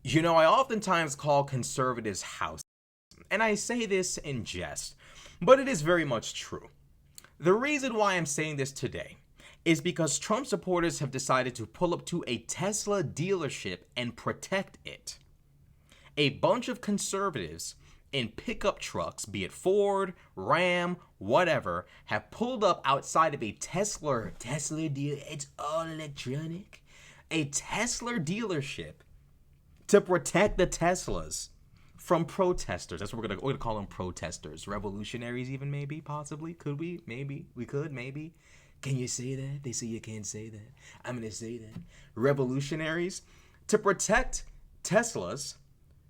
You know, I oftentimes call conservatives house, and I say this in jest, but it is very much true. The reason why I'm saying this today is because Trump supporters have decided to pull up to a Tesla dealership and protect it. A bunch of conservatives in pickup trucks, be it Ford, Ram, whatever, have pulled up outside of a Tesla deal. It's all electronic. A Tesla dealership to protect the Teslas from protesters. That's what we're gonna call them, protesters, revolutionaries, even, maybe, possibly. Could we? Maybe we could. Maybe. Can you say that? They say you can't say that. I'm gonna say that. Revolutionaries to protect Teslas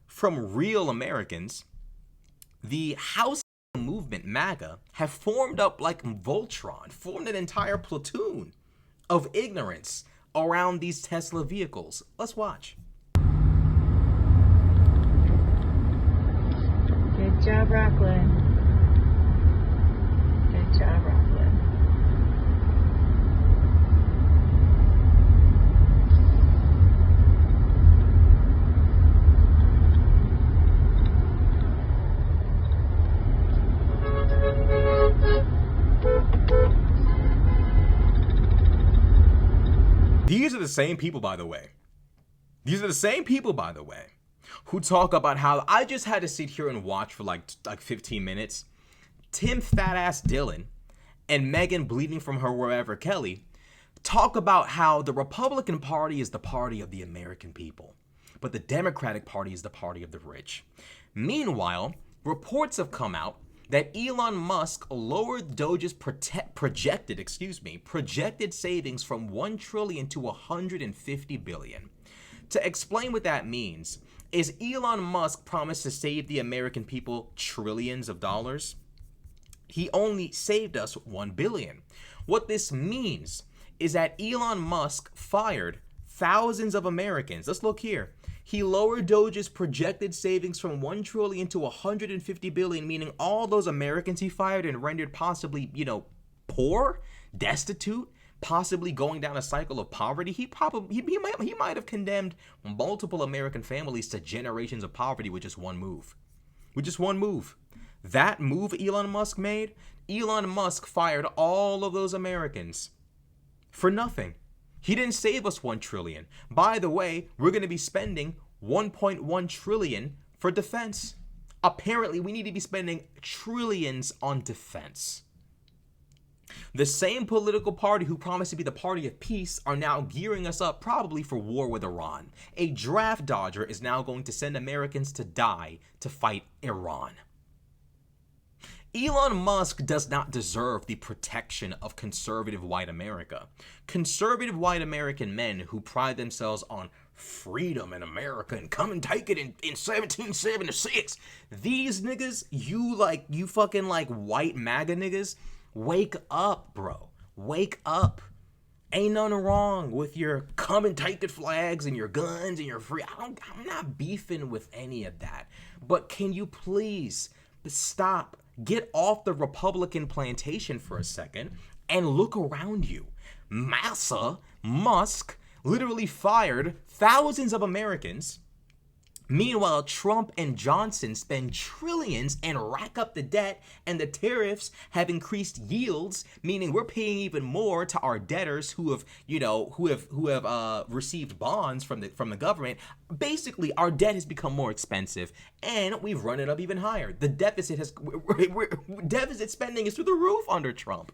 from real Americans. The House movement, Maga, have formed up like Voltron, formed an entire platoon of ignorance around these Tesla vehicles. Let's watch. Good job, Rockland. Good job, Rockland. These are the same people, by the way. These are the same people, by the way, who talk about how I just had to sit here and watch for like 15 minutes. Tim fat ass Dylan and Megan bleeding from her wherever Kelly talk about how the Republican Party is the party of the American people, but the Democratic Party is the party of the rich. Meanwhile, reports have come out that Elon Musk lowered Doge's projected savings from 1 trillion to 150 billion. To explain what that means, is Elon Musk promised to save the American people trillions of dollars. He only saved us 1 billion. What this means is that Elon Musk fired thousands of Americans. Let's look here. He lowered Doge's projected savings from 1 trillion to 150 billion, meaning all those Americans he fired and rendered possibly, poor, destitute, possibly going down a cycle of poverty. He might have condemned multiple American families to generations of poverty with just one move. That move Elon Musk made, Elon Musk fired all of those Americans for nothing. He didn't save us 1 trillion. By the way, we're going to be spending 1.1 trillion for defense. Apparently, we need to be spending trillions on defense. The same political party who promised to be the party of peace are now gearing us up probably for war with Iran. A draft dodger is now going to send Americans to die to fight Iran. Elon Musk does not deserve the protection of conservative white America. Conservative white American men who pride themselves on freedom in America and come and take it in 1776. These niggas, you fucking white MAGA niggas, wake up, bro. Wake up. Ain't nothing wrong with your come and take it flags and your guns and your free. I'm not beefing with any of that. But can you please stop? Get off the Republican plantation for a second and look around you. Musk literally fired thousands of Americans. Meanwhile, Trump and Johnson spend trillions and rack up the debt, and the tariffs have increased yields, meaning we're paying even more to our debtors who have received bonds from the government. Basically, our debt has become more expensive, and we've run it up even higher. The deficit deficit spending is through the roof under Trump.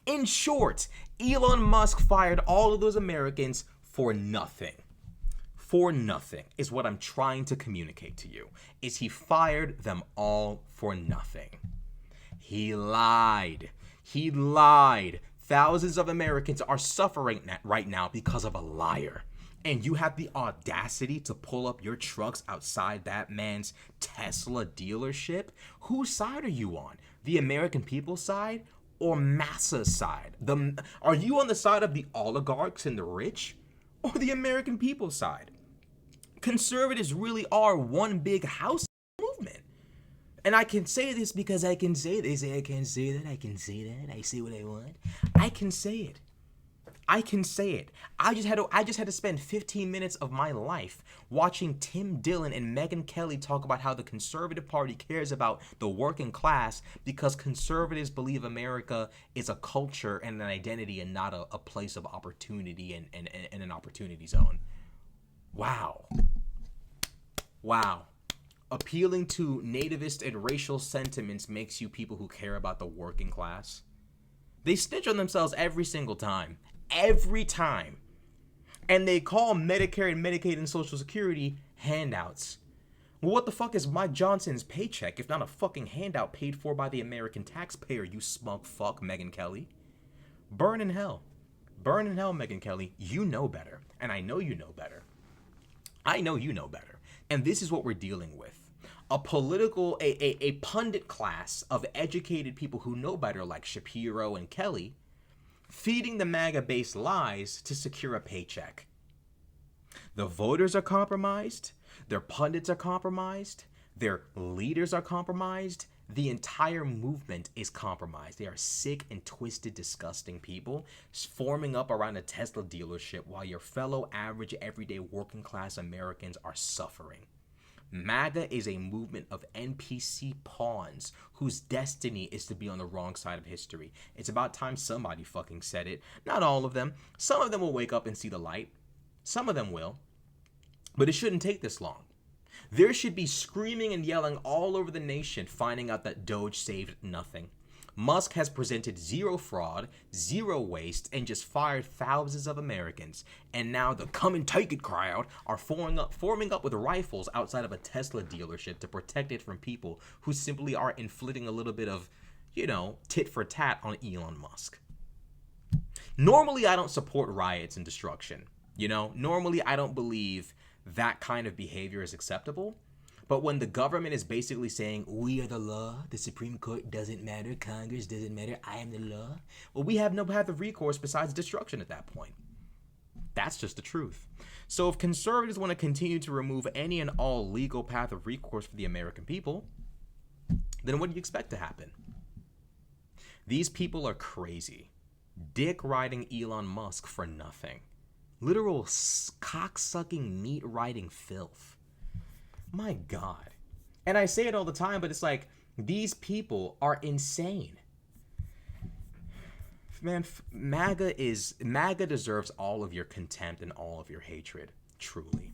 In short, Elon Musk fired all of those Americans for nothing. For nothing is what I'm trying to communicate to you, is he fired them all for nothing. He lied. Thousands of Americans are suffering right now because of a liar. And you have the audacity to pull up your trucks outside that man's Tesla dealership? Whose side are you on? The American people's side or Massa's side? Are you on the side of the oligarchs and the rich or the American people's side? Conservatives really are one big house movement. And I can say this because I can say, they say I can't say that, I can say that, I say what I want. I can say it. I can say it. I just had to spend 15 minutes of my life watching Tim Dillon and Megyn Kelly talk about how the conservative party cares about the working class because conservatives believe America is a culture and an identity and not a place of opportunity and an opportunity zone. Wow. Wow. Appealing to nativist and racial sentiments makes you people who care about the working class. They snitch on themselves every single time. Every time. And they call Medicare and Medicaid and Social Security handouts. Well, what the fuck is Mike Johnson's paycheck if not a fucking handout paid for by the American taxpayer, you smug fuck, Megyn Kelly? Burn in hell. Burn in hell, Megyn Kelly. You know better. And I know you know better. I know you know better. And this is what we're dealing with. A pundit class of educated people who know better like Shapiro and Kelly feeding the MAGA-based lies to secure a paycheck. The voters are compromised. Their pundits are compromised. Their leaders are compromised. The entire movement is compromised. They are sick and twisted, disgusting people forming up around a Tesla dealership while your fellow average, everyday working class Americans are suffering. MAGA is a movement of NPC pawns whose destiny is to be on the wrong side of history. It's about time somebody fucking said it. Not all of them. Some of them will wake up and see the light. Some of them will. But it shouldn't take this long. There should be screaming and yelling all over the nation finding out that Doge saved nothing. Musk has presented zero fraud, zero waste, and just fired thousands of Americans. And now the come and take it crowd are forming up with rifles outside of a Tesla dealership to protect it from people who simply are inflicting a little bit of, tit for tat on Elon Musk. Normally, I don't support riots and destruction. Normally I don't believe that kind of behavior is acceptable. But when the government is basically saying, we are the law, the Supreme Court doesn't matter, Congress doesn't matter, I am the law, well, we have no path of recourse besides destruction at that point. That's just the truth. So if conservatives want to continue to remove any and all legal path of recourse for the American people, then what do you expect to happen? These people are crazy. Dick riding Elon Musk for nothing. Literal cock-sucking, meat-riding filth. My God. And I say it all the time, but it's like, these people are insane. Man, MAGA deserves all of your contempt and all of your hatred. Truly.